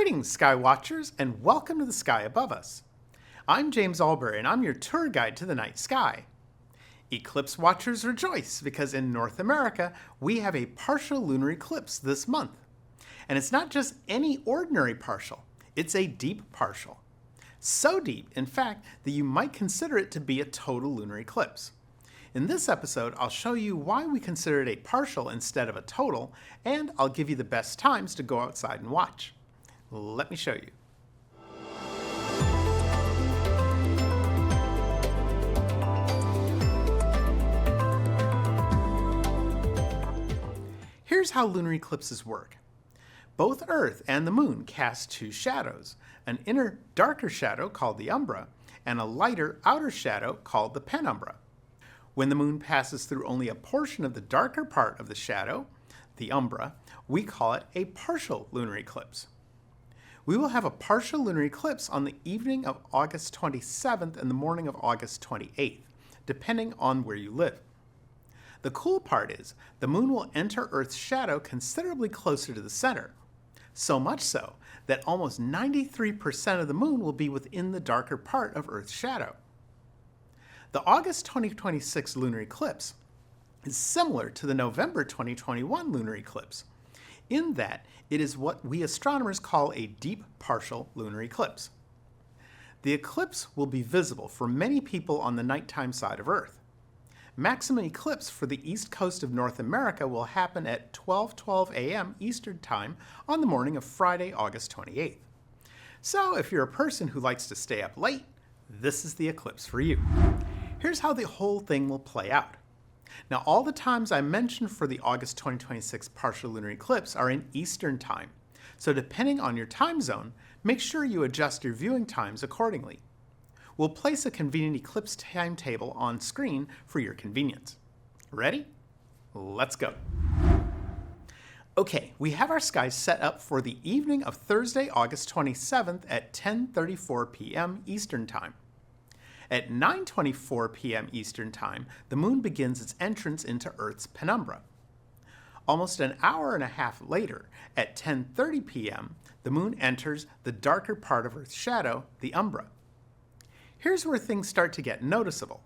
Greetings, Sky Watchers, and welcome to the sky above us. I'm James Albury, and I'm your tour guide to the night sky. Eclipse watchers rejoice because in North America, we have a partial lunar eclipse this month. And it's not just any ordinary partial, it's a deep partial. So deep, in fact, that you might consider it to be a total lunar eclipse. In this episode, I'll show you why we consider it a partial instead of a total, and I'll give you the best times to go outside and watch. Let me show you. Here's how lunar eclipses work. Both Earth and the Moon cast two shadows, an inner darker shadow called the umbra, and a lighter outer shadow called the penumbra. When the Moon passes through only a portion of the darker part of the shadow, the umbra, we call it a partial lunar eclipse. We will have a partial lunar eclipse on the evening of August 27th and the morning of August 28th, depending on where you live. The cool part is, the Moon will enter Earth's shadow considerably closer to the center. So much so that almost 93% of the Moon will be within the darker part of Earth's shadow. The August 2026 lunar eclipse is similar to the November 2021 lunar eclipse, in that it is what we astronomers call a deep partial lunar eclipse. The eclipse will be visible for many people on the nighttime side of Earth. Maximum eclipse for the east coast of North America will happen at 12:12 a.m. Eastern Time on the morning of Friday, August 28th. So if you're a person who likes to stay up late, this is the eclipse for you. Here's how the whole thing will play out. Now, all the times I mentioned for the August 2026 partial lunar eclipse are in Eastern Time, so depending on your time zone, make sure you adjust your viewing times accordingly. We'll place a convenient eclipse timetable on screen for your convenience. Ready? Let's go. Okay, we have our skies set up for the evening of Thursday, August 27th at 10:34 p.m. Eastern Time. At 9:24 p.m. Eastern Time, the Moon begins its entrance into Earth's penumbra. Almost an hour and a half later, at 10:30 p.m., the Moon enters the darker part of Earth's shadow, the umbra. Here's where things start to get noticeable.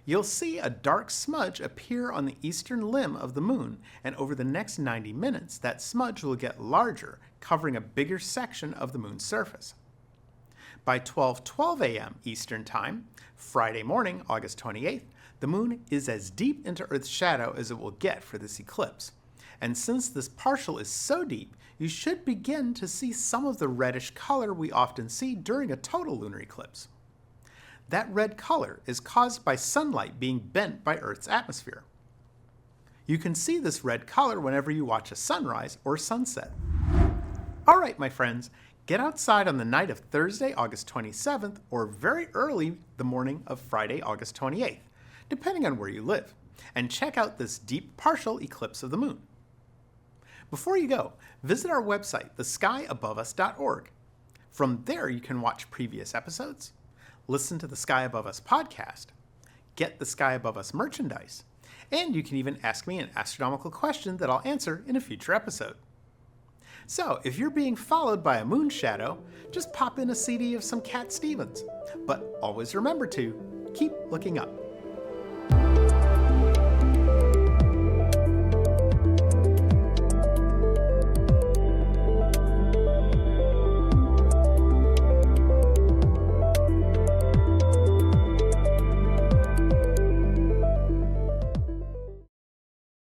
You'll see a dark smudge appear on the eastern limb of the Moon, and over the next 90 minutes, that smudge will get larger, covering a bigger section of the Moon's surface. By 12:12 a.m. Eastern Time, Friday morning, August 28th, the Moon is as deep into Earth's shadow as it will get for this eclipse. And since this partial is so deep, you should begin to see some of the reddish color we often see during a total lunar eclipse. That red color is caused by sunlight being bent by Earth's atmosphere. You can see this red color whenever you watch a sunrise or sunset. All right, my friends, get outside on the night of Thursday, August 27th, or very early the morning of Friday, August 28th, depending on where you live, and check out this deep partial eclipse of the Moon. Before you go, visit our website, theskyaboveus.org. From there, you can watch previous episodes, listen to the Sky Above Us podcast, get the Sky Above Us merchandise, and you can even ask me an astronomical question that I'll answer in a future episode. So, if you're being followed by a moon shadow, just pop in a CD of some Cat Stevens. But always remember to keep looking up.